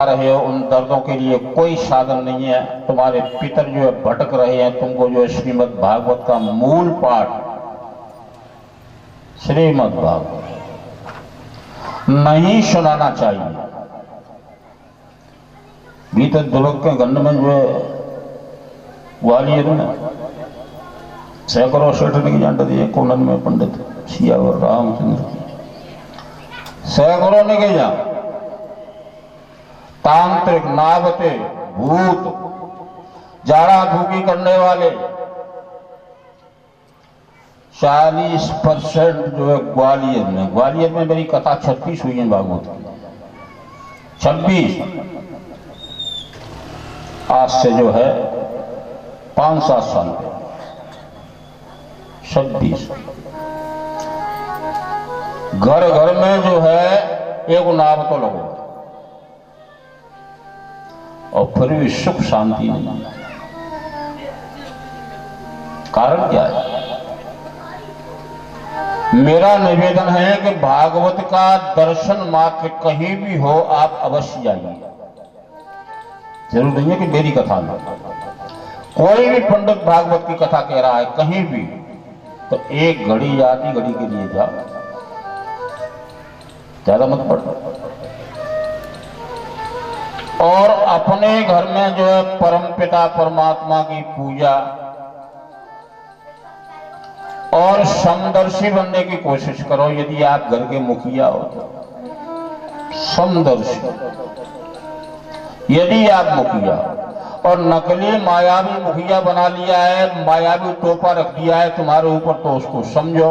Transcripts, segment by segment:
रहे हो उन दर्दों के लिए कोई साधन नहीं है। तुम्हारे पितर जो है भटक रहे हैं, तुमको जो है श्रीमद् भागवत का मूल पाठ श्रीमद् भागवत नहीं सुनाना चाहिए। भीतर दुर्ग के गंड में जो है ग्वालियर में सैकड़ों सेठ नहीं जानते थे, कोनन में पंडित सियावर रामचंद्र सैकड़ों ने के जा तांत्रिक नागते भूत जाड़ा धूकी करने वाले 40% जो है ग्वालियर में मेरी कथा 36 हुई है भागवत की, 26 आज से जो है 5-7 साल पहले 26 घर घर में जो है एक नाव तो लगो और फिर भी सुख शांति नहीं। कारण क्या है? मेरा निवेदन है कि भागवत का दर्शन मात्र कहीं भी हो आप अवश्य जाइए। जरूर नहीं है कि मेरी कथा में कोई भी पंडित भागवत की कथा कह रहा है कहीं भी, तो एक घड़ी या आधी घड़ी के लिए जाओ, ज्यादा मत पढ़ो। और अपने घर में जो है परमपिता परमात्मा की पूजा और समदर्शी बनने की कोशिश करो। यदि आप घर के मुखिया हो तो समदर्शी, यदि आप मुखिया और नकली मायावी मुखिया बना लिया है, मायावी टोपा रख दिया है तुम्हारे ऊपर, तो उसको समझो।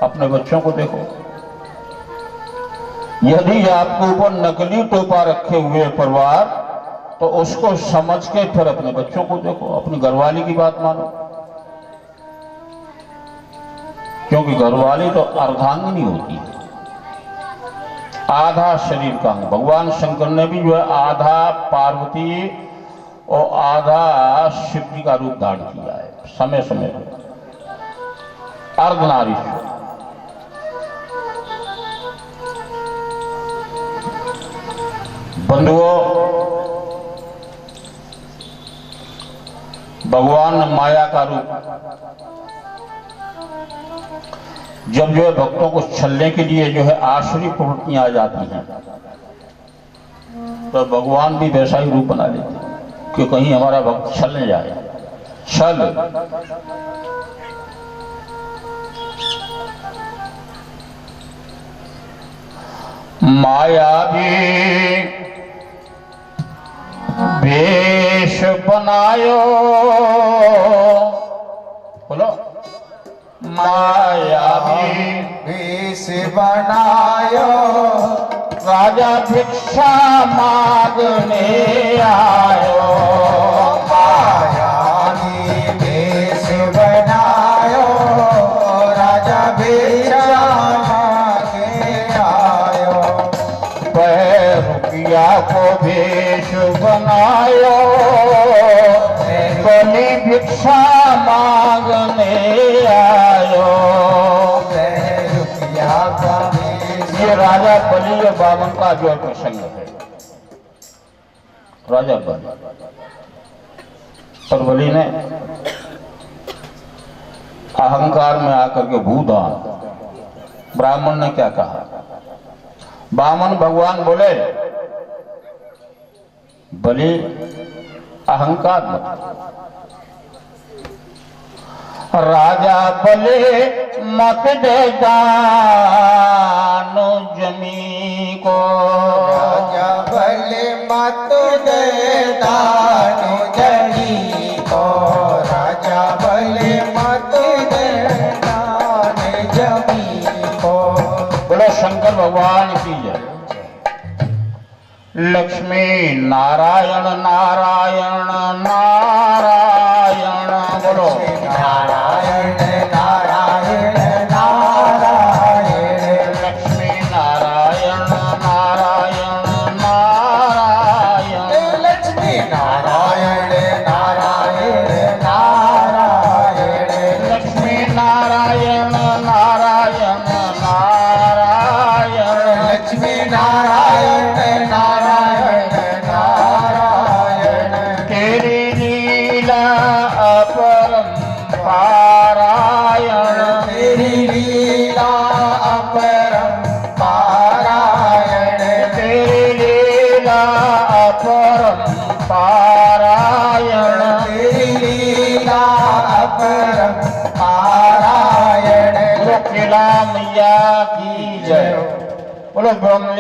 अपने बच्चों को देखो, यदि आपके ऊपर नकली टोपा रखे हुए परिवार, तो उसको समझ के फिर अपने बच्चों को देखो, अपनी घरवाली की बात मानो। क्योंकि घरवाली तो अर्धांगिनी होती है, आधा शरीर का अंग। भगवान शंकर ने भी जो है आधा पार्वती और आधा शिव जी का रूप धारण किया है समय समय पर, अर्धनारीश्वर। बंधुओं, भगवान माया का रूप जब जो है भक्तों को छलने के लिए जो है आसुरी प्रवृत्तियां आ जाती हैं, तो भगवान भी वैसा ही रूप बना लेते हैं कि कहीं हमारा भक्त छलने जाए। छल माया भी वेश बनायो, बोलो माया भी वेश बनायो, राजा भिक्षा मांगने आयो। माया भी वेश बनायो, राजा भिक्षा मांगने आयो। पैरुकिया को वेश बनायो, बलि भिक्षा मांगने आयो। पैरुकिया का वेश, ये राजा बलि और बामन का जो प्रसंग है। राजा बलि और बलि ने अहंकार में आकर के भूदान, ब्राह्मण ने क्या कहा? बामन भगवान बोले बलि अहंकार मत। राजा बले मत दे दान जमी को, राजा भले मत दे दान जमी को, राजा भले मत दे दान जमी को। बोलो शंकर भगवान की जय। लक्ष्मी नारायण नारायण नारायण, बोलो नारायण नारायण नारायण, लक्ष्मी नारायण नारायण नारायण, लक्ष्मी नारायण नारायण नारायण, लक्ष्मी नारायण नारायण नारायण, लक्ष्मी नारायण नारायण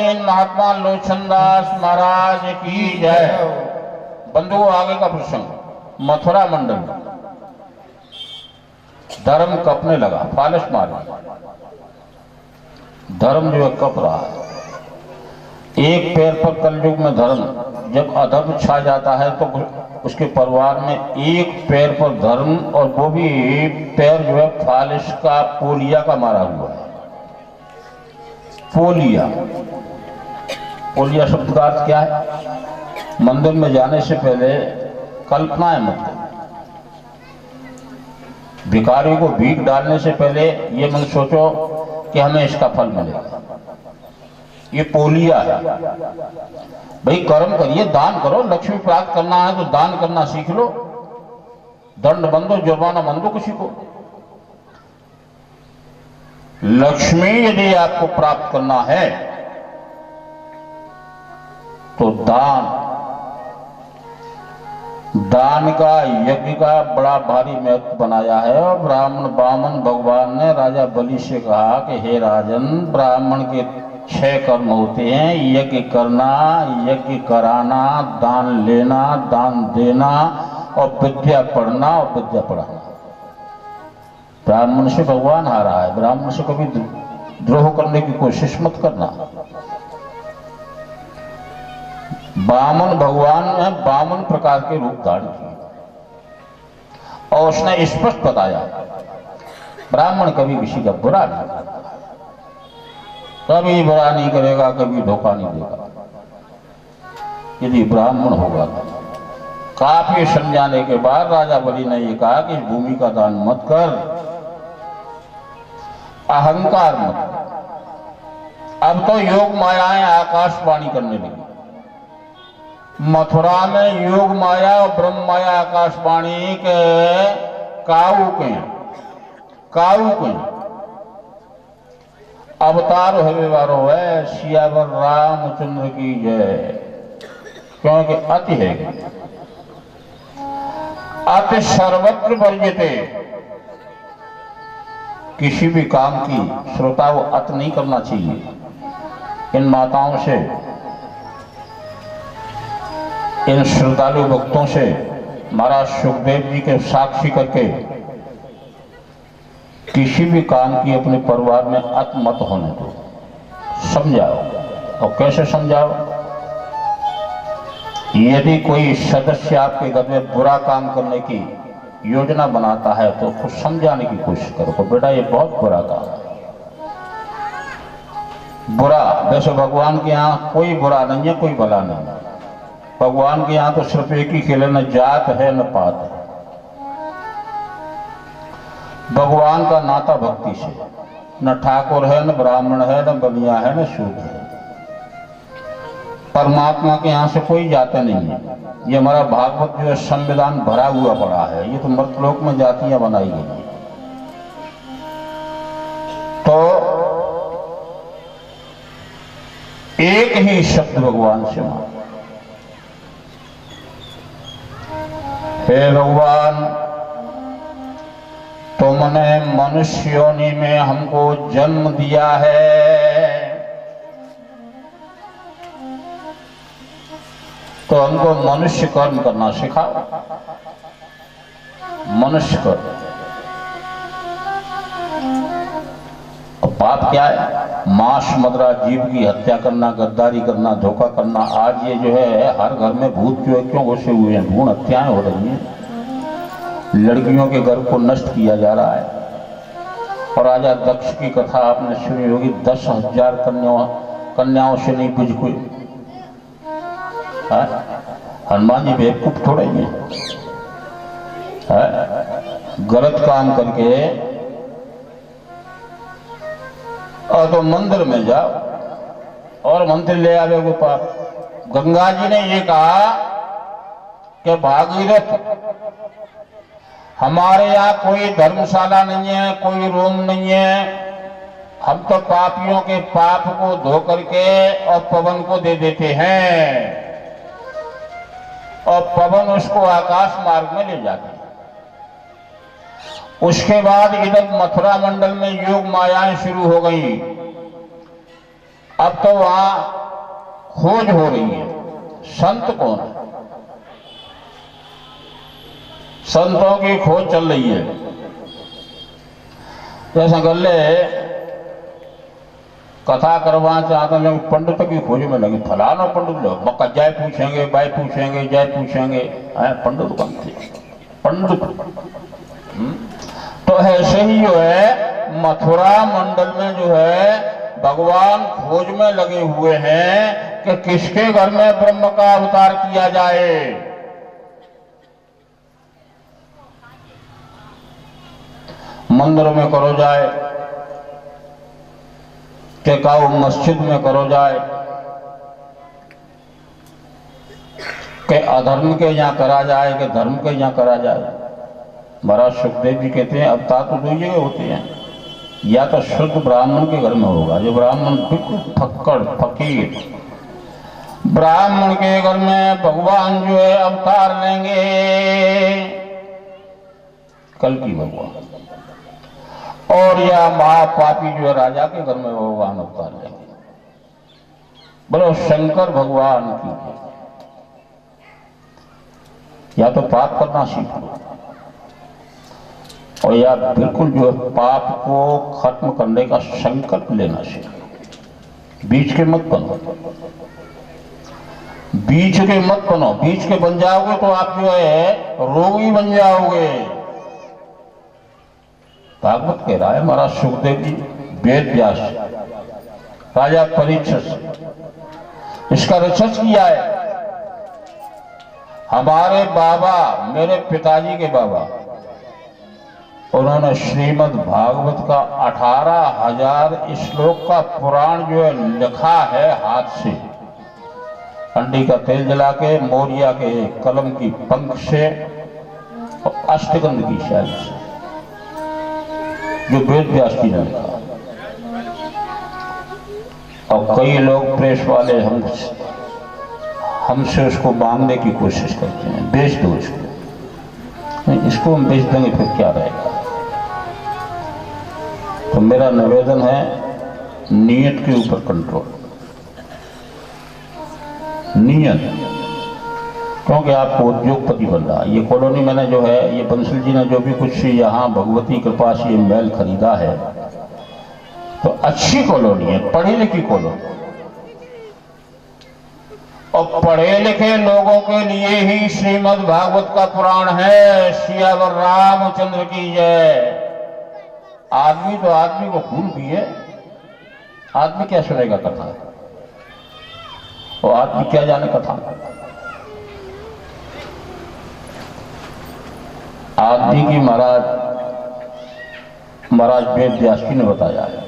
तत्कालीन महात्मा लोचनदास महाराज की जय। बंधुओं, आगे का प्रसंग मथुरा मंडल में धर्म कपने लगा, फालिश मारी। धर्म जो है कप रहा है। एक पैर पर कलयुग में धर्म जब अधर्म छा जाता है तो उसके परिवार में एक पैर पर धर्म, और वो भी पैर जो है फालिश का, पोलिया का मारा हुआ है। पोलिया, पोलिया शब्द का अर्थ क्या है? मंदिर में जाने से पहले कल्पनाएं मत करो। भिखारी को भीख डालने से पहले ये मत सोचो कि हमें इसका फल मिलेगा। ये पोलिया है। भाई कर्म करिए, दान करो। लक्ष्मी प्राप्त करना है तो दान करना सीख लो। दंड बंदो, जुर्माना बंदो किसी को। लक्ष्मी यदि आपको प्राप्त करना है तो दान का, यज्ञ का बड़ा भारी महत्व बनाया है। और ब्राह्मण बामन भगवान ने राजा बलि से कहा कि हे राजन, ब्राह्मण के 6 कर्म होते हैं: यज्ञ करना, यज्ञ कराना, दान लेना, दान देना, और विद्या पढ़ना और विद्या पढ़ाना। ब्राह्मण से भगवान हारा है। ब्राह्मण से कभी द्रोह करने की कोशिश मत करना। बामन भगवान ने 52 प्रकार के रूप धारण किए और उसने स्पष्ट बताया ब्राह्मण कभी किसी का बुरा नहीं करता, कभी बुरा नहीं करेगा, कभी धोखा नहीं देगा। यदि ब्राह्मण होगा तो काफी समझाने के बाद राजा बलि ने यह कहा कि इस भूमि का दान मत कर, अहंकार मत कर। अब तो योग मायाएं आकाशवाणी करने लगी। मथुरा में योग माया और ब्रह्म माया आकाशवाणी के काऊ के अवतार हुए वारो है। सियावर रामचंद्र की जय। क्योंकि अति है, अति सर्वत्र वर्जिते। किसी भी काम की श्रोता को अत नहीं करना चाहिए। इन माताओं से, इन श्रद्धालु भक्तों से महाराज सुखदेव जी के साक्षी करके किसी भी काम की अपने परिवार में अत मत होने दो, समझाओ। और कैसे समझाओ? यदि कोई सदस्य आपके घर में बुरा काम करने की योजना बनाता है तो उसको समझाने की कोशिश करो कि बेटा ये बहुत बुरा काम है। बुरा, वैसे भगवान के यहाँ कोई बुरा नहीं है, कोई भला नहीं है। भगवान के यहाँ तो सिर्फ एक ही खेल है, न जात है न पात है। भगवान का नाता भक्ति से, न ठाकुर है, न ब्राह्मण है, न बनिया है, न शूद्र है। परमात्मा के यहाँ से कोई जाता नहीं है। ये हमारा भागवत जो है संविधान भरा हुआ पड़ा है। ये तो मर्तलोक में जातियां बनाई गई हैं। तो एक ही शब्द भगवान से मांगो, हे भगवान, तुमने मनुष्य योनि में हमको जन्म दिया है, तो हमको मनुष्य कर्म करना सिखाओ। मनुष्य कर्म। और पाप क्या है? मांस मदरा, जीव की हत्या करना, गद्दारी करना, धोखा करना। आज ये जो है हर घर में भूत जो है क्यों घुसे हुए हैं? भ्रूण हत्याएं हो रही हैं। लड़कियों के घर को नष्ट किया जा रहा है। और राजा दक्ष की कथा आपने सुनी होगी। 10,000 कन्याओं से नहीं बुझ कोई। हनुमान जी बेवकूफ थोड़े ही है। गलत काम करके और तो मंदिर में जाओ और मंदिर ले आवे को पाप। गंगा जी ने ये कहा कि भागीरथ, हमारे यहाँ कोई धर्मशाला नहीं है, कोई रूम नहीं है। हम तो पापियों के पाप को धो करके और पवन को दे देते हैं और पवन उसको आकाश मार्ग में ले जाते हैं। उसके बाद इधर मथुरा मंडल में योग मायाएं शुरू हो गई। अब तो वहां खोज हो रही है, संत कौन है, संतों की खोज चल रही है। जैसा गले कथा करवा चाहते हैं, पंडित की खोज में लगे, फलाना पंडित लोग बक्का जय पूछेंगे, बाय पूछेंगे, जय पूछेंगे, पंडित बनते पंडित। तो ऐसे ही जो है मथुरा मंडल में जो है भगवान खोज में लगे हुए हैं कि किसके घर में ब्रह्म का अवतार किया जाए। मंदिर में करो जाए के काऊ मस्जिद में करो जाए, के अधर्म के यहाँ करा जाए, के धर्म के यहाँ करा जाए। महाराज सुखदेव जी कहते हैं अवतार तो दो जगह होते हैं, या तो शुद्ध ब्राह्मण के घर में होगा, जो ब्राह्मण बिल्कुल फक्कड़ फकीर, ब्राह्मण के घर में भगवान जो है अवतार लेंगे, कल की भगवान, और या महापापी जो है राजा के घर में भगवान अवतार लेंगे। बोलो शंकर भगवान की, या तो पाप करना सीखो और या बिल्कुल जो है पाप को खत्म करने का संकल्प लेना सीखो। बीच के मत बनो, बीच के मत बनो, बीच के बन जाओगे तो आप जो है रोगी बन जाओगे। भागवत कह रहा है महाराज सुखदेव जी वेद व्यास राजा परीक्षित इसका रिसर्च किया है। हमारे बाबा, मेरे पिताजी के बाबा, उन्होंने श्रीमद् भागवत का 18,000 श्लोक का पुराण जो है लिखा है हाथ से, अंडी का तेल जला के, मोरिया के कलम की पंख से और अष्टगंध की शैल से, जो वेद व्यास जी ने लिखा। और कई लोग प्रेस वाले हमसे उसको मांगने की कोशिश करते हैं, बेच दो इसको हम बेच देंगे फिर क्या रहेगा। तो मेरा निवेदन है नियत के ऊपर कंट्रोल, नियत, क्योंकि आपको उद्योगपति बन रहा है। ये कॉलोनी मैंने जो है, ये बंसल जी ने जो भी कुछ यहाँ भगवती कृपा से ये महल खरीदा है, तो अच्छी कॉलोनी है, पढ़ी लिखी कॉलोनी, और पढ़े लिखे लोगों के लिए ही श्रीमद् भागवत का पुराण है। सियावर रामचंद्र की जय। आदमी तो आदमी को खून पिए, आदमी क्या सुनेगा कथा, और आदमी क्या जाने कथा। आदमी की महाराज वेद व्यास जी ने बताया है,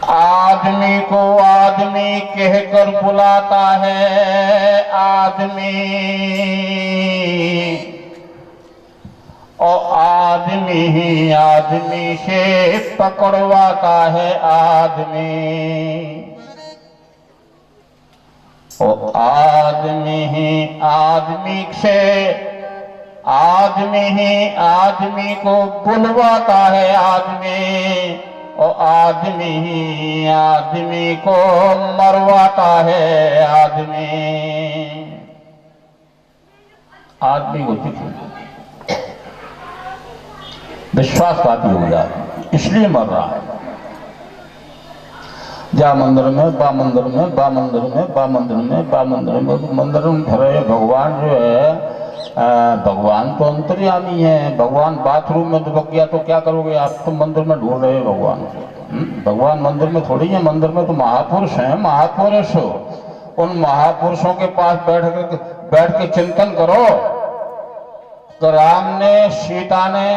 आदमी को आदमी कहकर बुलाता है आदमी, और आदमी ही आदमी से पकड़वाता है आदमी, और आदमी ही आदमी से, आदमी ही आदमी को बुलवाता है आदमी, और आदमी ही आदमी को मरवाता है आदमी। आदमी को दिखे विश्वासघाती हो जाए, इसलिए मर रहा है। जा मंदिर में, बा मंदिर में, बा मंदिर में, बा मंदिर में, बा मंदिर में, मंदिर में भरे भगवान जो है, भगवान तो अंतर्यामी है। भगवान बाथरूम में दुबक गया तो क्या करोगे आप? तो मंदिर में ढूंढ रहे हो भगवान को। भगवान मंदिर में थोड़ी है, मंदिर में तो महापुरुष हैं, महापुरुष हो। उन महापुरुषों के पास बैठ के चिंतन करो तो राम ने, सीता ने,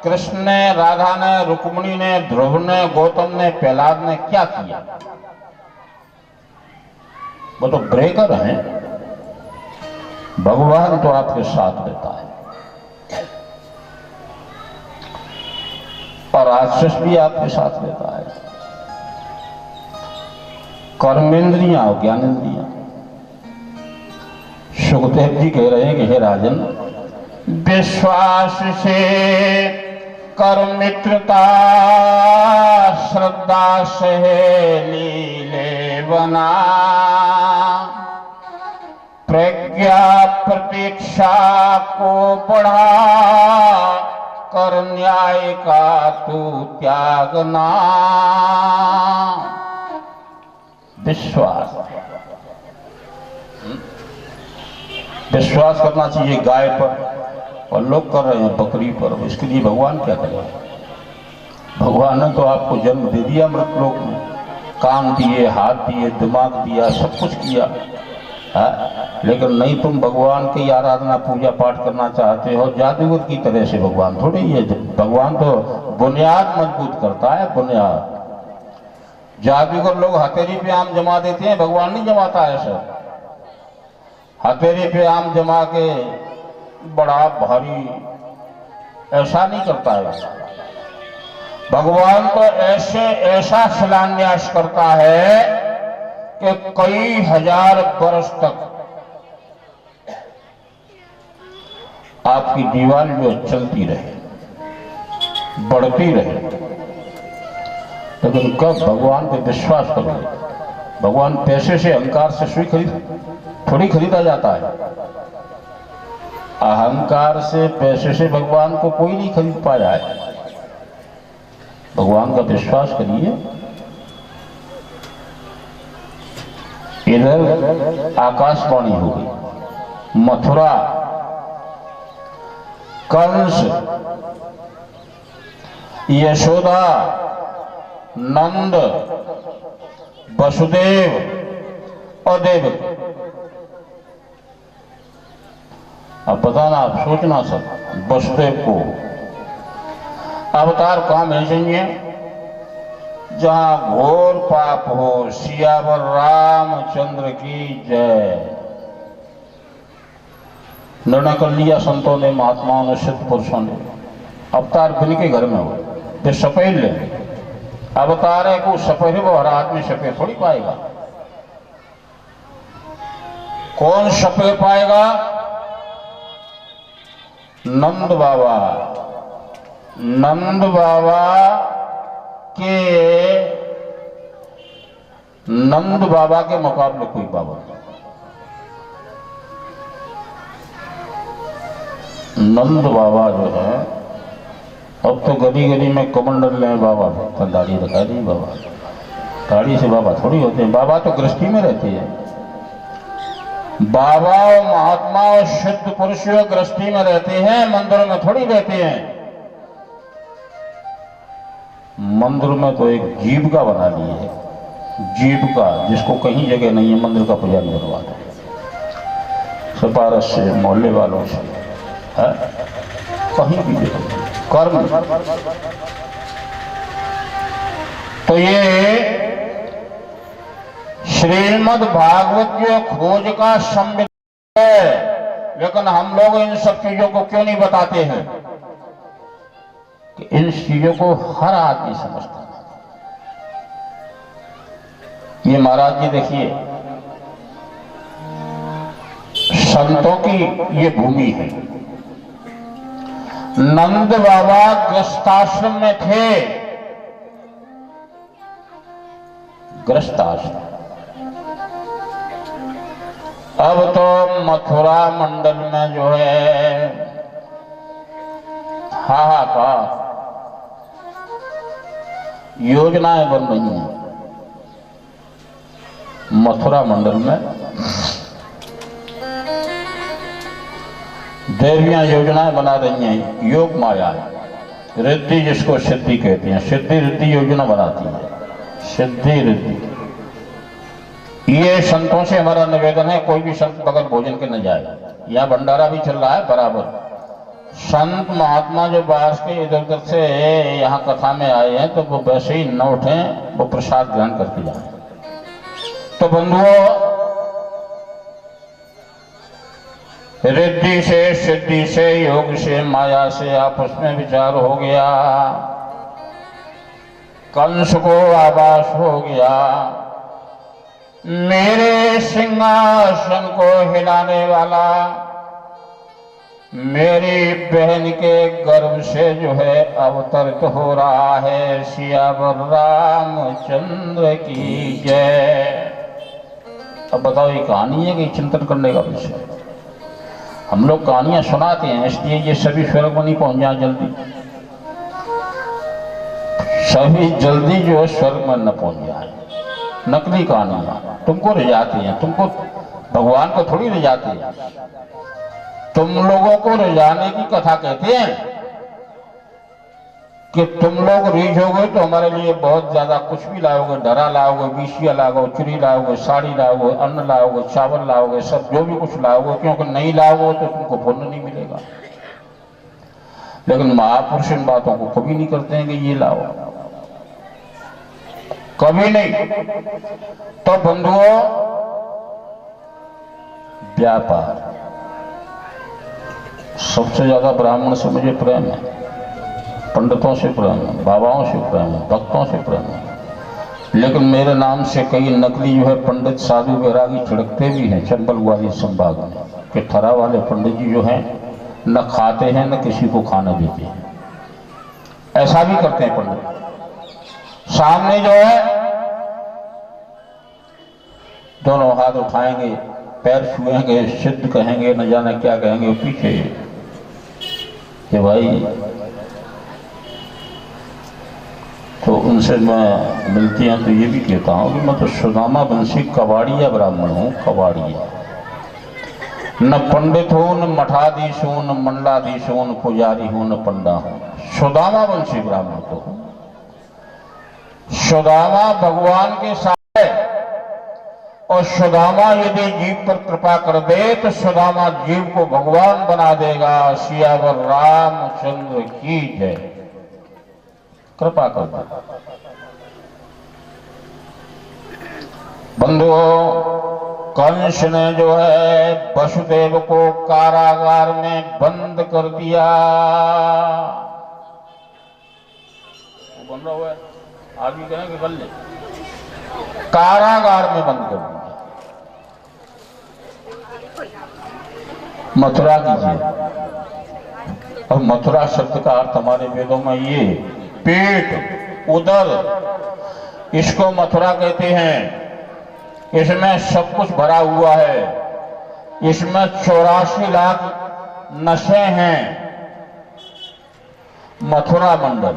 कृष्ण ने, राधा ने, रुक्मिणी ने, ध्रुव ने, गौतम ने, प्रहलाद ने क्या किया? वो तो ब्रेकर हैं। भगवान तो आपके साथ रहता है और राक्षस भी आपके साथ रहता है। कर्मेंद्रियां और ज्ञानेंद्रियां। सुखदेव जी कह रहे हैं कि हे राजन, विश्वास से कर मित्रता श्रद्धा सहेली ले बना, प्रज्ञा प्रतीक्षा को बढ़ा, कर न्याय का तू त्यागना। विश्वास विश्वास करना चाहिए गाय पर, और लोग कर रहे हैं बकरी पर। इसके लिए भगवान क्या करें? भगवान ने तो आपको जन्म दे दिया मृत लोक में, कान दिए, हाथ दिए, दिमाग दिया, सब कुछ किया है, लेकिन नहीं तुम भगवान की आराधना पूजा पाठ करना चाहते हो। जादूगर की तरह से भगवान थोड़ी है, भगवान तो बुनियाद मजबूत करता है, बुनियाद। जादूगर लोग हथेली पे आम जमा देते हैं, भगवान नहीं जमाता है सर। हथेली पे आम जमा के बड़ा भारी ऐसा नहीं करता है भगवान। तो ऐसा शिलान्यास करता है कि कई हजार वर्ष तक आपकी दीवार जो चलती रहे, बढ़ती रहे। लेकिन कब भगवान पे विश्वास करोगे? भगवान पैसे से, अहंकार से सुई थोड़ी खरीदा जाता है। अहंकार से, पैसे से भगवान को कोई नहीं खरीद पाया है। भगवान का विश्वास करिए। इधर आकाशवाणी हो गई, मथुरा कंस, यशोदा, नंद, वसुदेव और देवकी। अब बताना, आप सोचना सब। वसुदेव को अवतार कहाँ भेजेंगे? जहां घोर पाप हो। सियावर रामचंद्र की जय। निर्णय कर लिया संतों ने, महात्माओं ने, सिद्ध पुरुषों ने, अवतार बिन के घर में हो। वे सपेल ले अवतार है को सपेरे, वो हर आदमी सपेर थोड़ी पाएगा। कौन सपेर पाएगा? नंद बाबा। नंद बाबा के मुकाबले कोई बाबा नहीं। नंद बाबा जो है, अब तो गली गली में कमंडल ले बाबा, तो दाढ़ी रखा दी बाबा। दाढ़ी से बाबा थोड़ी होते हैं, बाबा तो गृहस्थी में रहते हैं। बाबा और महात्मा और सिद्ध पुरुष गृहस्थी में रहते हैं, मंदिरों में थोड़ी रहते हैं। मंदिर में तो एक जीविका बना ली है, जीविका, जिसको कहीं जगह नहीं है मंदिर का पुजारी बनवाता। सिफारिश से, मोहल्ले वालों से, है कहीं भी देखो कर्म। तो ये श्रीमद् भागवत जो खोज का संविधान है, लेकिन हम लोग इन सब चीजों को क्यों नहीं बताते हैं कि इन चीजों को हर आदमी समझता है। ये महाराज जी देखिए, संतों की ये भूमि है। नंद बाबा गृहस्थाश्रम में थे, गृहस्थाश्रम। अब तो मथुरा मंडल में जो है हाहाकार, योजनाएं बन रही हैं मथुरा मंडल में। देवियां योजनाएं बना रही हैं, योग माया, रिद्धि जिसको सिद्धि कहते हैं, सिद्धि रिद्धि योजना बनाती है, सिद्धि रिद्धि। ये संतों से हमारा निवेदन है, कोई भी संत बगैर भोजन के न जाए। यहाँ भंडारा भी चल रहा है बराबर। संत महात्मा जो बाहर के इधर उधर से यहाँ कथा में आए हैं, तो वो वैसे ही न उठें, वो प्रसाद ग्रहण करके जाए। तो बंधुओं, रिद्धि से, सिद्धि से, योग से, माया से आपस में विचार हो गया। कंस को आभास हो गया, मेरे सिंहासन को हिलाने वाला, मेरी बहन के गर्भ से जो है अवतरित हो रहा है सियावर रामचंद्र की जय। अब बताओ, ये कहानी है कि चिंतन करने का विषय? हम लोग कहानियां सुनाते हैं इसलिए ये सभी स्वर्ग में नहीं पहुंच जाए जल्दी, सभी जल्दी जो है स्वर्ग में न पहुंच जाए। नकली कहानियां तुमको ले जाती हैं, तुमको भगवान को थोड़ी ले जाती है। तुम लोगों को ले जाने की कथा कहते हैं कि तुम लोग रीझोगे तो हमारे लिए बहुत ज्यादा कुछ भी लाओगे, डरा लाओगे, बीसिया लाओगे, चुरी लाओगे, साड़ी लाओगे, अन्न लाओगे, चावल लाओगे, सब जो भी कुछ लाओगे, क्योंकि नहीं लाओगे तो तुमको पुण्य नहीं मिलेगा। लेकिन महापुरुष इन बातों को कभी नहीं करते हैं कि ये लाओ, कभी नहीं। तो बंधुओं, व्यापार, सबसे ज्यादा ब्राह्मण से मुझे प्रेम है, पंडितों से प्रेम है, बाबाओं से प्रेम है, भक्तों से प्रेम है। लेकिन मेरे नाम से कई नकली जो है पंडित साधु वैरागी छिड़कते भी हैं चंबल ग्वालियर संभाग में, कि थरा वाले पंडित जी जो हैं न खाते हैं न किसी को खाना देते हैं। ऐसा भी करते हैं पंडित। सामने जो है दोनों हाथ उठाएंगे, पैर छुएंगे, सिद्ध कहेंगे, न जाने क्या कहेंगे, पीछे कि भाई। तो उनसे मैं मिलती हैं तो ये भी कहता हूँ कि मैं तो सुदामा वंशी कबाड़िया ब्राह्मण हूँ, कबाड़िया। न पंडित हूँ, न मठाधीश हूँ, न मंडलाधीश हूँ, न पुजारी हूँ, न पंडा हूँ, सुदामा वंशी ब्राह्मण तो हूँ। सुदामा भगवान के साथ है, और सुदामा यदि जीव पर कृपा कर दे तो सुदामा जीव को भगवान बना देगा। सियावर रामचंद्र की जय। कृपा कर दे। बंधुओं, कंस ने जो है वसुदेव को कारागार में बंद कर दिया। वो बंद हुआ है, आगे कहें कि बल्ले कारागार में बंद कर दिया। मथुरा कीजिए। और मथुरा शब्द का अर्थ हमारे वेदों में ये पेट, उदर, इसको मथुरा कहते हैं। इसमें सब कुछ भरा हुआ है। इसमें 84 लाख नशे हैं। मथुरा मंडल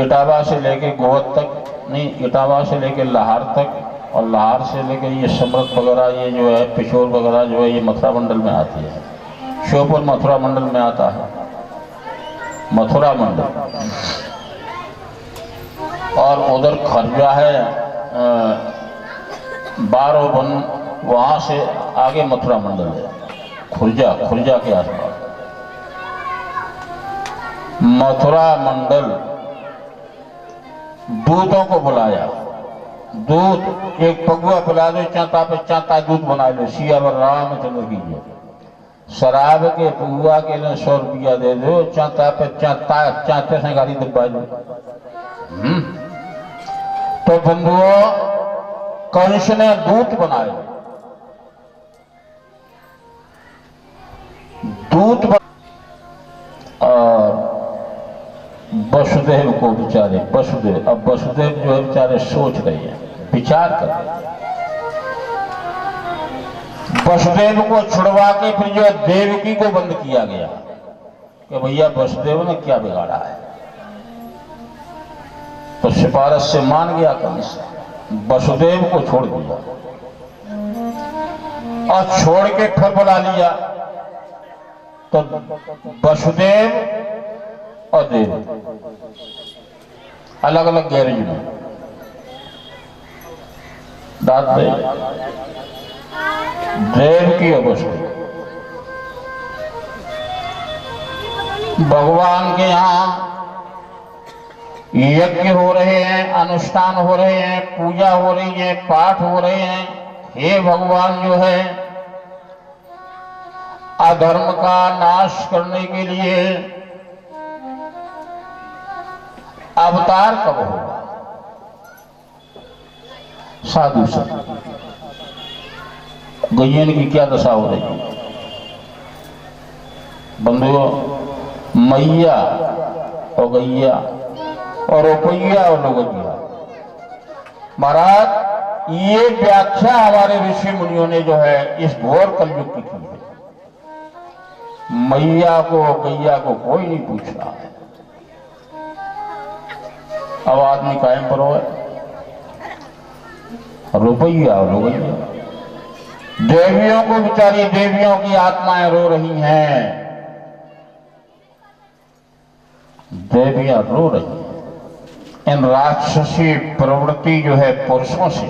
इटावा से लेके गोवत तक नहीं, इटावा से लेके लाहौर तक, और लाहौर से लेके ये समृत वगैरह, ये जो है पिशोर वगैरह जो है, ये मथुरा मंडल में आती है। श्योपुर मथुरा मंडल में आता है, मथुरा मंडल। और उधर खरजा है, 12 वन, वहां से आगे मथुरा मंडल है, खुर्जा, खुर्जा के आसपास मथुरा मंडल। दूतों को बुलाया, दूत एक पगुआ पिला दो, चांता पे चांता दूध बना लो, सियावर रामचंद्र की जय। शराब के पगुआ के लिए 100 रुपया दे दो, चांता पे चांता, चांते से गाड़ी दबा दो। तो बंधुओं, कंस ने दूत बनाए, दूत और वसुदेव को बेचारे, वसुदेव, अब वसुदेव जो है बेचारे सोच रहे हैं, विचार कर रहे हैं। वसुदेव को छुड़वा के फिर जो देवकी को बंद किया गया कि भैया वसुदेव ने क्या बिगाड़ा है। तो सिफारिश से मान गया कंस, वसुदेव को छोड़ दिया और छोड़ के फिर बुला लिया। तो वसुदेव और देव अलग अलग गैरेज में डाल दे, देव की अवस्था। भगवान के यहाँ यज्ञ हो रहे हैं, अनुष्ठान हो रहे हैं, पूजा हो रही है, पाठ हो रहे हैं। हे भगवान जो है अधर्म का नाश करने के लिए अवतार कब होगा? साधु संत, गैयन की क्या दशा हो रही है? बंधुओं, मैया और गैया और रुपया और लोगैया, महाराज ये व्याख्या हमारे ऋषि मुनियों ने जो है इस घोर कलयुग की है। मैया को गैया को कोई नहीं पूछ रहा है। अब आदमी कायम पर हो, रुपया और लोगैया। देवियों को, बेचारी देवियों की आत्माएं रो रही हैं, देवियां रो रही हैं इन राक्षसी प्रवृत्ति जो है पुरुषों से,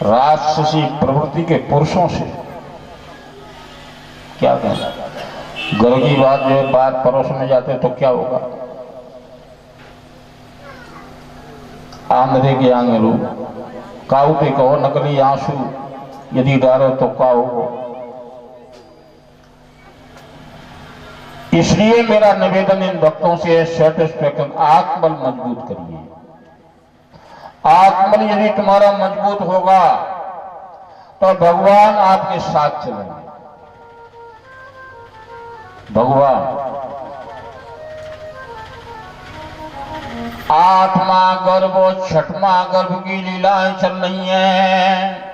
राक्षसी प्रवृत्ति के पुरुषों से। क्या कहना, घर की बात जो है बात पड़ोस में जाते तो क्या होगा? आंधे के आंगरू काऊ पे कहो नकली आंसू यदि डालो तो क्या होगा? इसलिए मेरा निवेदन इन भक्तों से है, सेटिस्फैक्शन, आत्मबल मजबूत करिए। आत्मबल यदि तुम्हारा मजबूत होगा तो भगवान आपके साथ चलेंगे। भगवान आठवां गर्भ और छठवां गर्भ की लीलाएं चल रही हैं।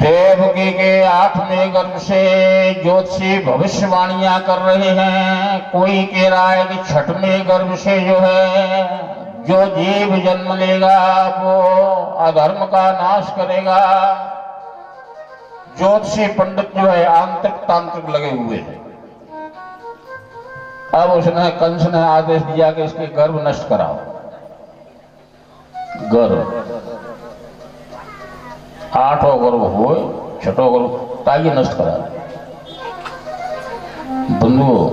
देवकी के 8वें गर्भ से ज्योतिषी भविष्यवाणियां कर रहे हैं। कोई कह रहा है कि 6वें गर्भ से जो है जो जीव जन्म लेगा वो अधर्म का नाश करेगा। ज्योतिषी पंडित जो है आंतरिक तांत्रिक लगे हुए हैं। अब उसने कंस ने आदेश दिया कि इसके गर्भ नष्ट कराओ। गर्भ 8वां गर्भ हो, 6वां गर्भ ताकि नष्ट करा। बंधुओं,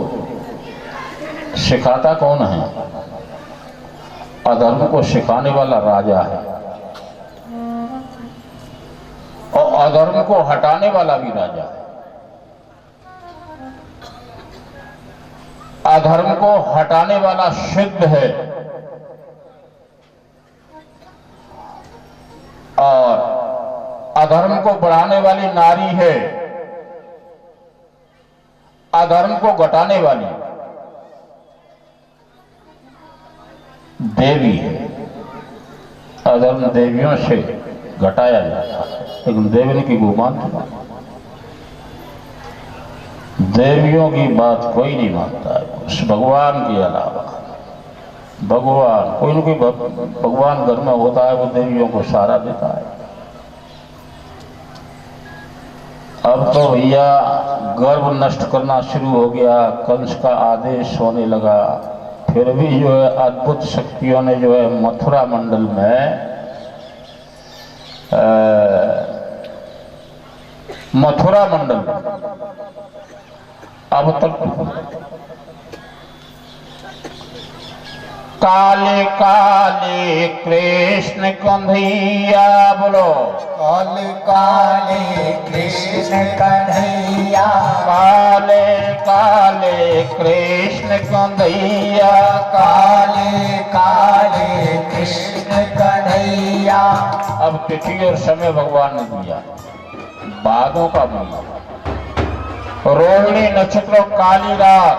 सिखाता कौन है? अधर्म को सिखाने वाला राजा है और अधर्म को हटाने वाला भी राजा है। अधर्म को हटाने वाला सिद्ध है और अधर्म को बढ़ाने वाली नारी है, अधर्म को घटाने वाली देवी है। अधर्म देवियों से घटाया जाता है, लेकिन देवी की वो मानता, देवियों की बात कोई नहीं मानता है उस भगवान के अलावा। भगवान कोई न कोई भगवान घर में होता है, वो देवियों को सहारा देता है। अब तो भैया गर्भ नष्ट करना शुरू हो गया, कंस का आदेश होने लगा। फिर भी जो है अद्भुत शक्तियों ने जो है मथुरा मंडल में मथुरा मंडल अब तक काले काले कृष्ण कन्हैया, बोलो काले काले कृष्ण कन्हैया, काले काले कृष्ण कन्हैया, काले काले कृष्ण कन्हैया। अब तिथि और समय भगवान ने दिया। भादों का महीना, रोहिणी नक्षत्र, काली रात,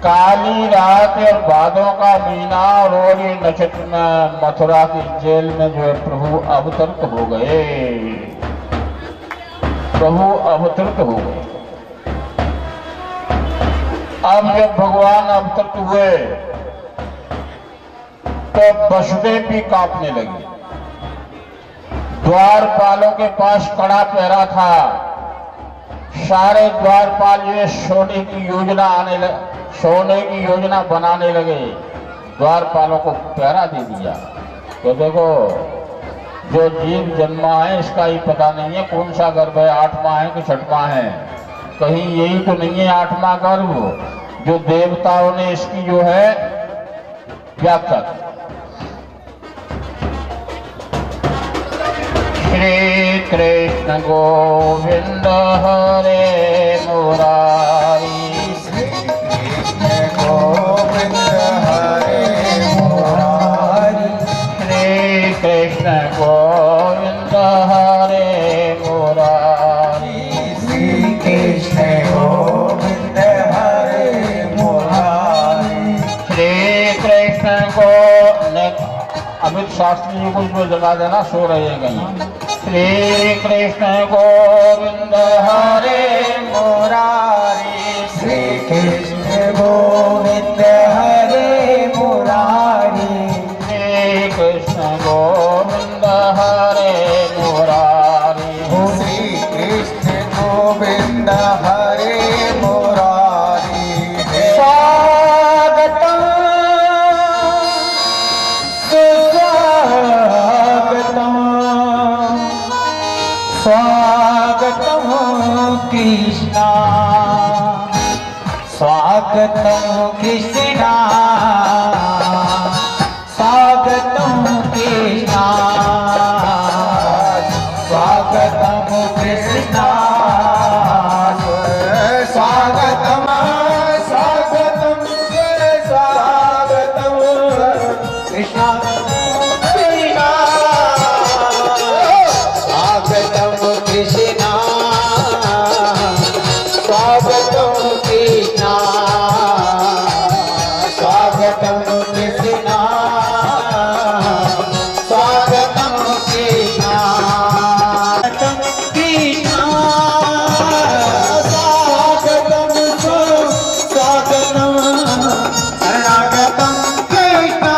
काली रात और भादों का महीना, रोहिणी नक्षत्र में मथुरा की जेल में जो है प्रभु अवतरित हो गए। प्रभु अवतरित हो गए। अब जब भगवान अवतरित हुए तो वसुदेव भी कांपने लगे। द्वारपालों के पास कड़ा पहरा था। सारे द्वारपाल ये सोने की योजना बनाने लगे। द्वारपालों को पहरा दे दिया। तो देखो, जो जीव जन्मा है इसका ही पता नहीं है कौन सा गर्भ है, 8वां है कि 6वां है। कहीं यही तो नहीं है 8वां गर्भ जो देवताओं ने इसकी जो है व्याख्या की। श्री कृष्ण गोविंद हरे मुरारी, श्री कृष्ण गोविंद हरे मुरारी, श्री कृष्ण गोविंद हरे मुरारी। अमित शास्त्री जी को जो जगा देना, सो रहे कहीं। श्री कृष्ण गोविंद हरे मुरारी, श्री कृष्ण गोविंद हरे मुरारी, श्री कृष्ण गोविंद हरे मुरारी, श्री कृष्ण गोविंद हरे मुरारी। स्वागतम सुस्वागतम, स्वागतम कृष्णा, स्वागतम कृष्णा, स्वागतम कृष्णा, स्वागतम कृष्णा, स्वागतम स्वागतम स्वागतम कृष्णा, कृष्णा, स्वागतम कृष्णा, स्वागतम कृष्णा, स्वागतम कृष्णा, स्वागतम कृष्णा, स्वागतम कृष्णा, स्वागतम स्वागतम शरणागतम कृष्णा,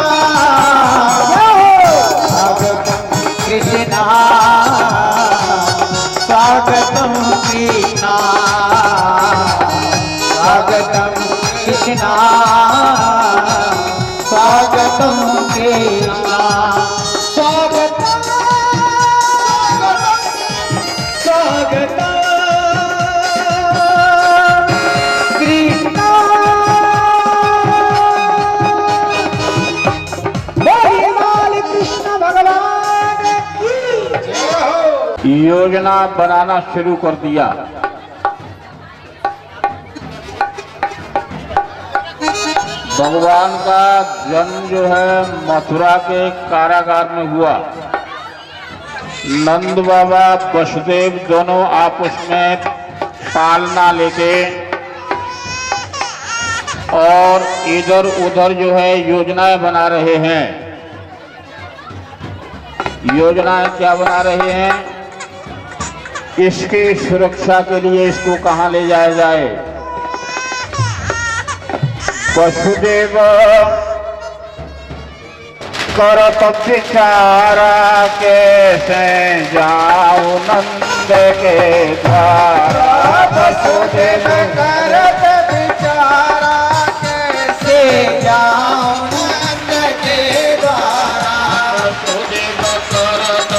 स्वागतम कृष्णा, स्वागतम कृष्णा, स्वागतम कृष्णा, स्वागतम कृष्णा, स्वागतम स्वागतम कृष्णा। बोले बाल कृष्ण भगवान की। योजना बनाना शुरू कर दिया। भगवान का जन्म जो है मथुरा के कारागार में हुआ। नंद बाबा वसुदेव दोनों आपस में पालना लेके और इधर उधर जो है योजनाएं बना रहे हैं। योजनाएं क्या बना रहे हैं? इसकी सुरक्षा के लिए इसको कहां ले जाया जाए। वसुदेव करत विचारा कैसे जाऊं नंद के द्वारा। वसुदेव करत विचारा कैसे जाऊं नंद के द्वारा। वसुदेव करत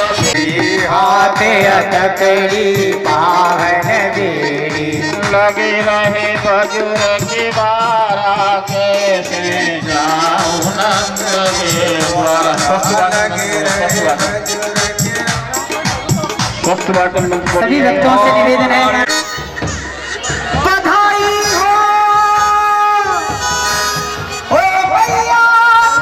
हाथे अटकड़ी पावन बेड़ी, लगी रहे बजुर की बारा कैसे जाऊं नंद के द्वारा। सभी भक्तों से निवेदन है, बधाई हो ओ भैया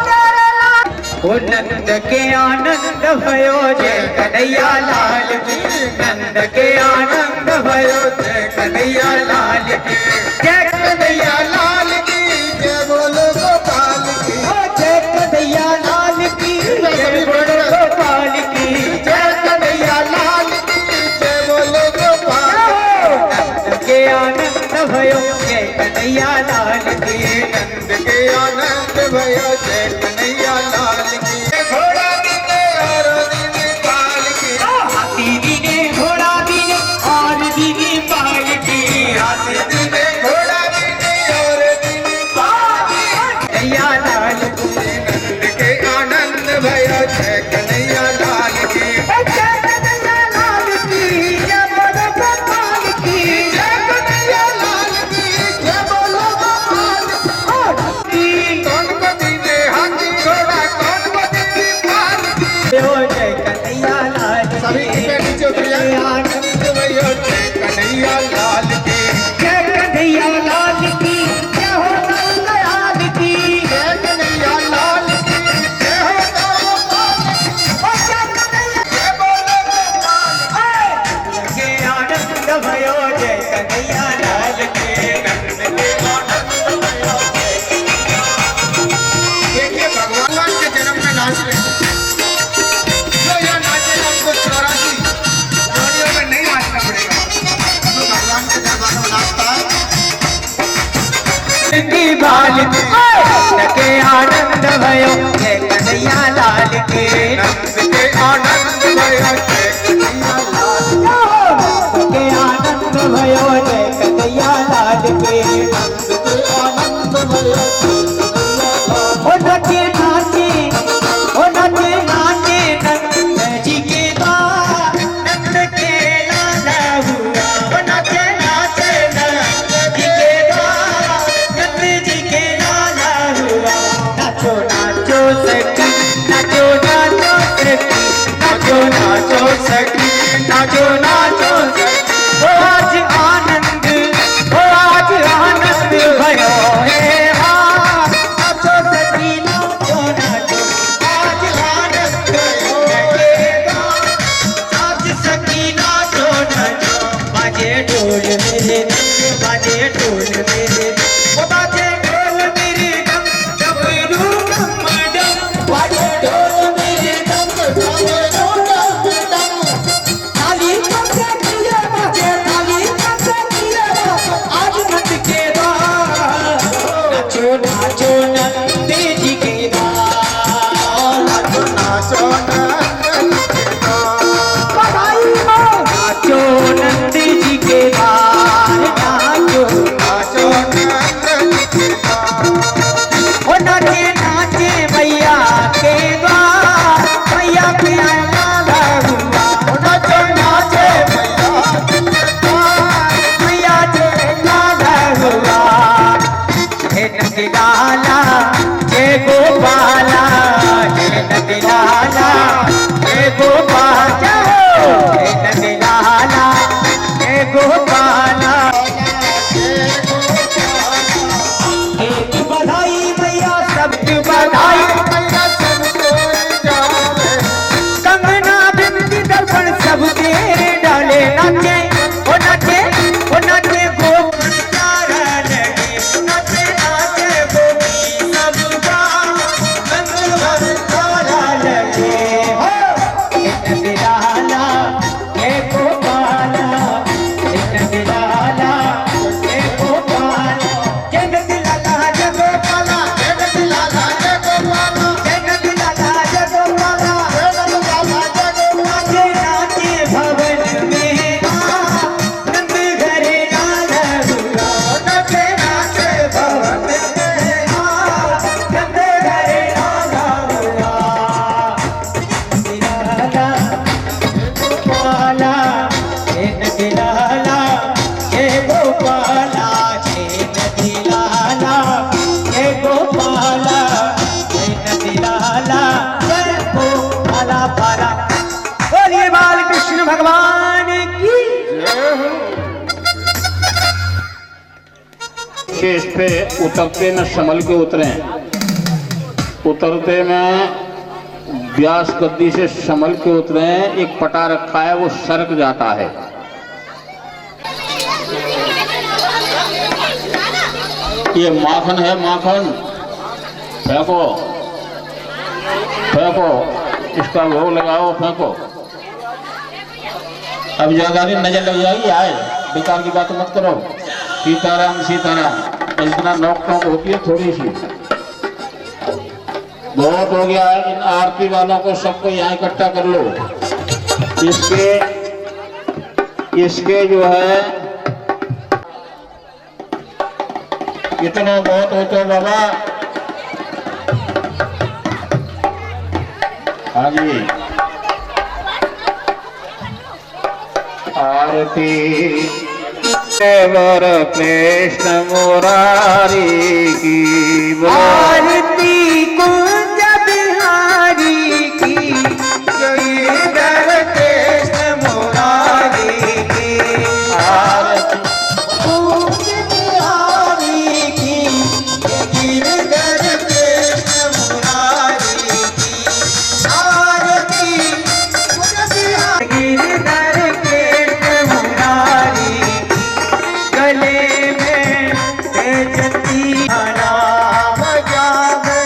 तेरे लाल। ओ नंद के आनंद भयो जय कन्हैया लाल की, नंद के आनंद भयो जय कन्हैया लाल की, जय कन्हैया लाल की, जय बोलो गोपाल की, जय कन्हैया लाल की, जय बोलो गोपाल की, जय कन्हैया लाल की, जय बोलो गोपाल की। नंद के आनंद भयो जय कन्हैया लाल की, नंद के आनंद भयो जय कन्हैया लाल की। घोड़ा दीने और दीने पाल की, हाथी दीने घोड़ा दीने और दीने पाल की, हाथी दीने घोड़ा दीने और लाल की नंद के आनंद भयो जय कन्हैया लाल की नंद के आनंद भयो जय कन्हैया लाल नंद के आनंद भयो जय कन्हैया लाल की नंद के आनंद भयो ओ नाचे नाचे ओ नाचे नाचे नंद जी के द्वार नंद के लाला हुआ ओ नाचे नाचे नंद जी के द्वार नंद जी के लाला हुआ नाचो नाचो सखी नाचो नाचो सखी नाचो नाचो सखी नाचो नाचो सखी ओ आज आनंद भयो हे नाचो सखी नाचो नाचो आज आनंद लगेगा आज सखी नाचो नाचो बाजे ढोल मेरे बाजे ढोल मेरे ओ बाजे ढोल मेरे दम डमरू डम डम बाजे ढोल मेरे दम डमरू डम डम ताली बजे दिया बाजे ताली बजे दिया आज नंद के द्वार नाचो नाचो नंद जी के द्वार नाचो नाचो नंद जी के द्वार नाचो नंद जी के द्वार नाचो नाचो नंद जी के द्वार ओ नाचे नाचे मैया के द्वार मैया के लाला हुआ ओ नाचो नाचे मैया के द्वार मैया के लाला हुआ हे नंदलाला जय गोपाला हे नंदलाला जय गोपाला हे नंदलाला जय गोपाला एक बधाई मैया सबकी बधाई मैया सबको डाले कंगना बिंदी दर्पण सब तेरे डाले नाचे ओ नाचे ओ नाचे गोपी प्यारा लगे नाचे नाचे गोपी सबका नंदवर प्यारा लगे हो नंदलाला हे गोपाला हे नंदलाला हे गोपाला जय नंदलाला जय गोपाला जय नंदलाला जय गोपाला जय नंदलाला जय गोपाला जय नंदलाला जय गोपाला नाचे भवन में नंद घरे लाला हुआ नाचे नाचे भवन में नंद घरे लाला हुआ नंदलाला गोपाला हे नंदलाला हे गोपाला हे नंदलाला हे गोपाला हे नंदलाला जय गोपाला पाला बोलिए बाल कृष्ण भगवान की शेष पे उतरते में संभल के उतरे, उतरते में व्यास गद्दी से संभल के उतरे। एक पटा रखा है वो सरक जाता है। ये माखन है, माखन फेंको फेंको, इसका भोग लगाओ फेंको। अब ज्यादा नजर लग जाएगी। आए बेकार की बात मत करो। सीताराम सीताराम इतना नोक टोक होती है थोड़ी सी, बहुत हो गया है। इन आरती वालों को सबको यहाँ इकट्ठा कर लो। इसके जो है इतना बहुत होते बाबा। हाँ जी, आरती वर कृष्ण मुरारी की आरती कुंज बिहारी की गिरधर कृष्ण मुरारी की आरती कुंज बिहारी की गिरधर कृष्ण मुरारी की आरती कुंज बिहारी गिरधर कृष्ण मुरारी गले में तेजती नाम जावे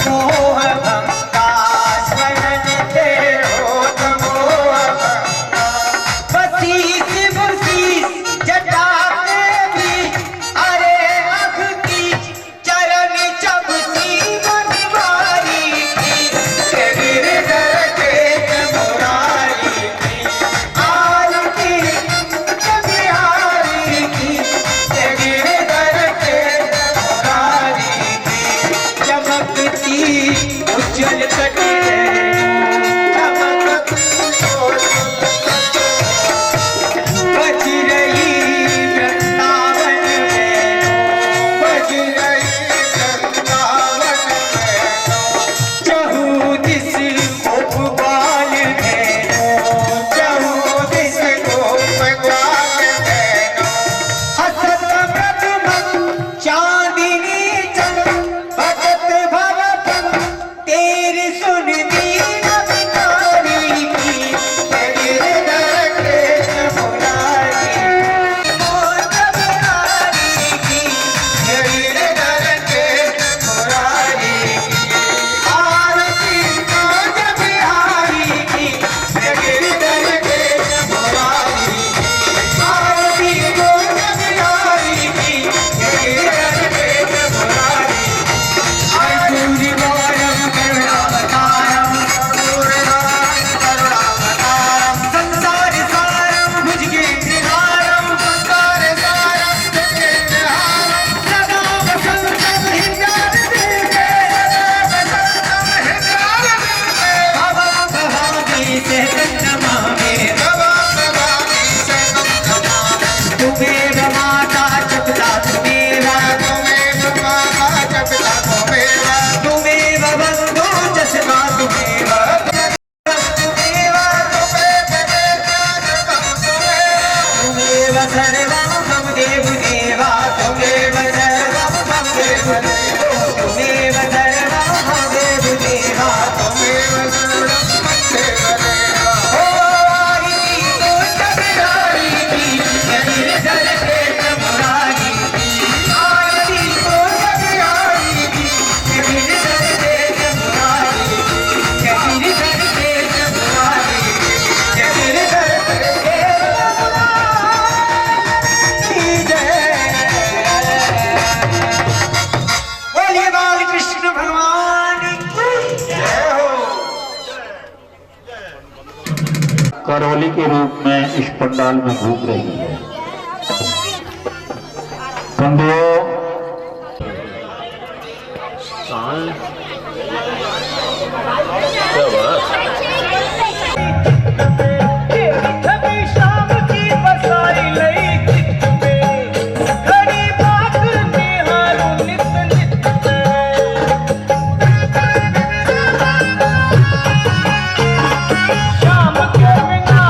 मोह भंगा स्मरण तेरो मोह भंगा बसीस बसीस जटा के भी अरे अख की चरण चबसी बनवारी की गिरधर के मुरारी की आरती बिहारी की गिरधर के मुरारी की चमकती उज्जवल कटी चमकती बज रही वृंदावन में बज रही वृंदावन में चहु दिस गोप ग्वाल में चहु दिस गोप ग्वाल में हसत प्रथम चांदनी चंद भगत भव तेरी सुन दीन बिचारी की गिरधर के मुरारी की गिरधर के मुरारी की आरती काज बिहारी की गिरधर के मुरारी आरती काज बिहारी की गिरधर के मुरारी आयतुरी वारम करुणावतारम करुणावतारम संसार सारम भुजगे त्रिहारम संसार सारम भुजगे त्रिहारम सदा वसंतम हृदयारते भवं भवामी से नमामि भवं भवामी से नमामि तुमेव माता जपता तुमेव माता जपता तुमेव तुमेव बन्धो जसका तुमेव तुमेव सर्वं मम देव देवा तुमेव सर्वं मम देव देवो तुमेव सर्वं मम देव देवा तुमेव सर्वं मम देव देवा ओ आरती तो जगदारी की गिरधर के मुरारी की आरती तो जगदारी की गिरधर के मुरारी की गिरधर के मुरारी की गिरधर के मुरारी जय बोलिए बाल कृष्ण भगवान की जय हो करौली के रूप में इस पंडाल में घूम रही है। बंधुओं, कभी शाम की बसाई लई चित्त में घड़ी बात निहारू नित नित शाम के बिना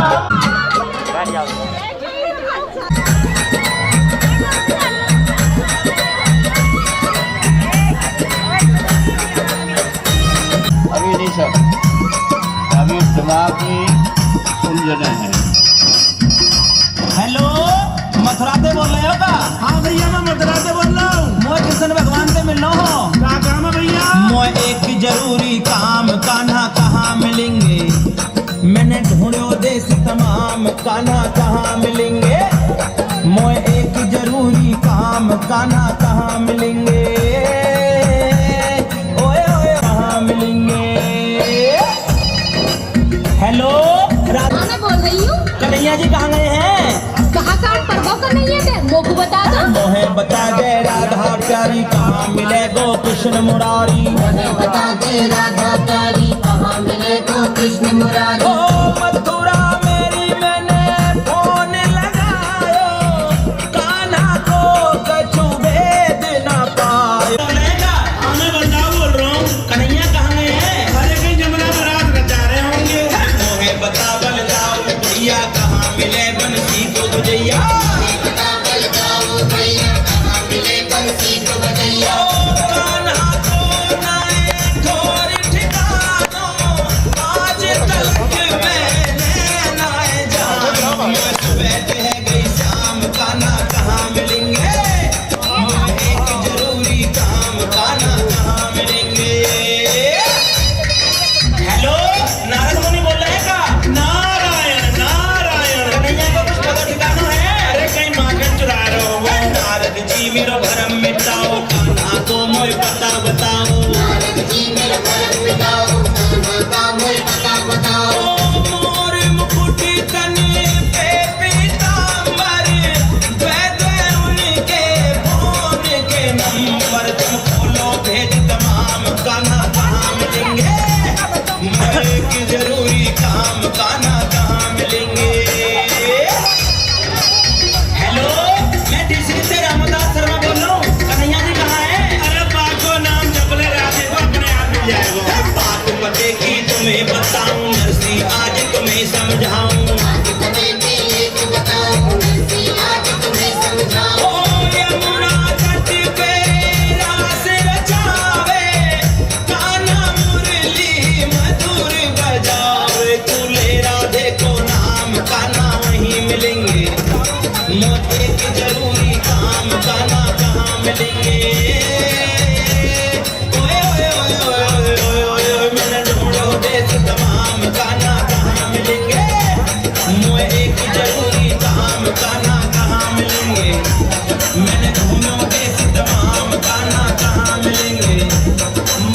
अभी नहीं सर, अभी दिमागी उलझने हैं। हेलो, मथुरा से बोल रहे हो का? हाँ भैया मैं मथुरा से बोल रहा हूँ। मोए कृष्ण भगवान से मिलना हो। क्या काम है भैया? मोए एक जरूरी काम, कान्हा कहाँ मिलेंगे? मैंने ढूंढो देश तमाम, कान्हा कहाँ मिलेंगे? मोए एक जरूरी काम, कान्हा कहाँ मिलेंगे? ओए ओए कहाँ मिलेंगे? हेलो, हाँ, मैं बोल रही हूँ। कन्हैया जी कहाँ गए हैं? कहाँ काम परवाह कर नहीं है मोको बता दो। मोहे बता दे राधा प्यारी कहाँ मिले गो कृष्ण मुरारी? बता दे राधा प्यारी कहाँ मिले गो कृष्ण मुरारी? ओ मथुरा मेरी मैंने फोन लगायो, कान्हा को कछु भेद ना पायो। हाँ मैं बंदा बोल रहा हूँ। कन्हैया कहाँ गए हैं? अरे कहीं जमुना बारात रचा रहे होंगे। मोहे बता बल जाओ भैया कहाँ मिले बंसी को गुजैया? बता बल जाओ भैया कहाँ मिले बंसी को बजैया? कान्हा को नाए ठोर ठिकानो, आज तक मैंने नाए जानो। सुबह कह गई शाम, कान्हा कहाँ मिलेंगे? एक जरूरी काम, कान्हा कहाँ मिलेंगे? भरम मिटाओ कान्हा को मोय पता बताओ नारद जी मेरा भरम मिटाओ कान्हा का मोय पता बताओ मोर मुकुट तने पे पीतांबर द्वै द्वै उनके फोन के नंबर तुम खोलो भेज तमाम कान्हा कहाँ मिलेंगे मरे की जरूरी काम कान्हा कहाँ मिलेंगे। हेलो मैं डीसी रामदास शर्मा बोल रहा हूँ कन्हैया जी कहाँ है? अरे बाको नाम जपले राधे को अपने आप मिल जाएगा। बात पते की तुम्हें बताऊं नरसी आज तुम्हें समझाऊं आज तुम्हें मेले को बताओ नरसी आज तुम्हें समझाओ ओ यमुना तट पे रास रचावे कान्हा मुरली मधुर बजावे तुले राधे को नाम कान्हा वहीं मिलेंगे मोते के जरूरी काम कान्हा कहाँ मिलेंगे। ओए ओए ओए ओए ओए ओए ओए मैंने ढूंढो देश तमाम कान्हा कहाँ मिलेंगे मोए एक जरूरी काम कान्हा कहाँ मिलेंगे मैंने ढूंढो देश तमाम कान्हा कहाँ मिलेंगे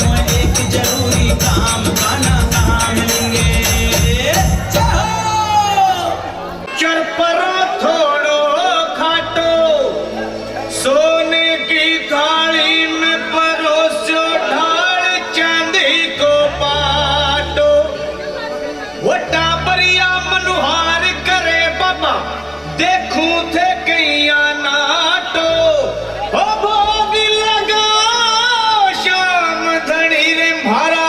मोए एक जरूरी काम कान्हा कहाँ मिलेंगे। चाहो चरपरा थोड़ो खाटो सोने की थाली में परोसो ढाल चांदी को बाटो वो टाबरिया मनुहार करे बाबा देखूं थे कैया नाटो ओ भोग लगाओ शाम धनी रे भारा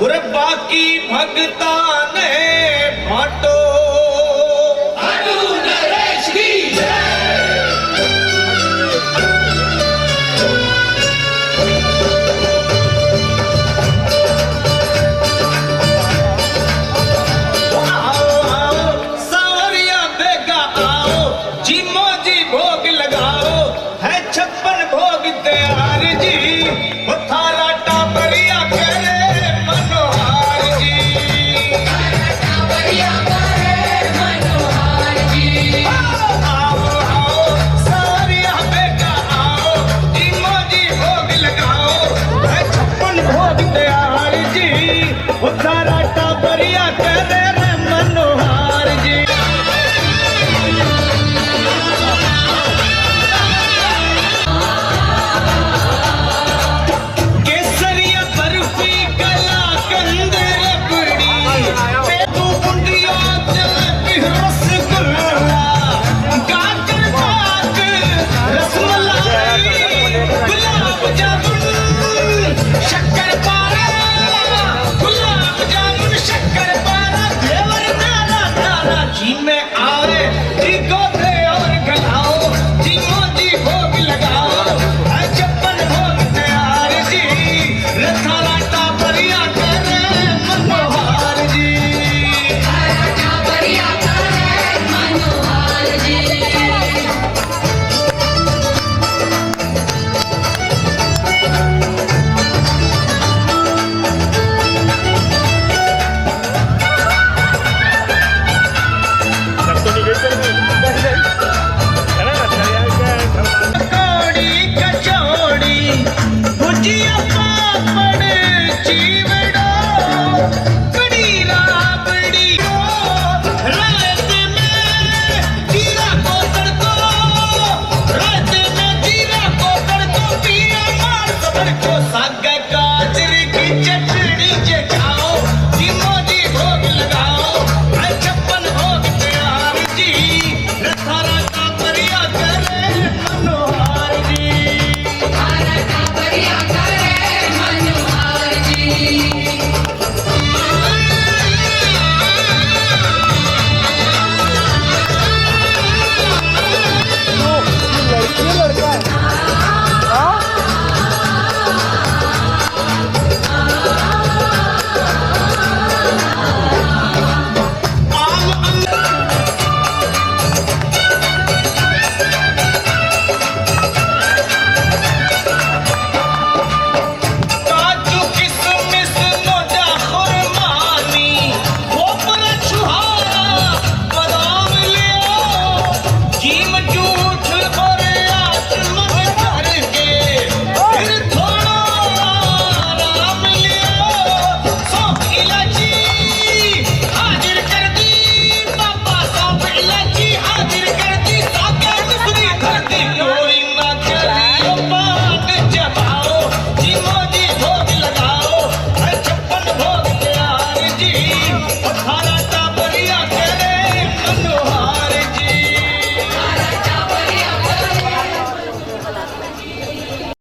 और बाकी भगता ने बाटो सावरिया बेगा आओ जी मोजी भोग लगाओ है 56 भोग दे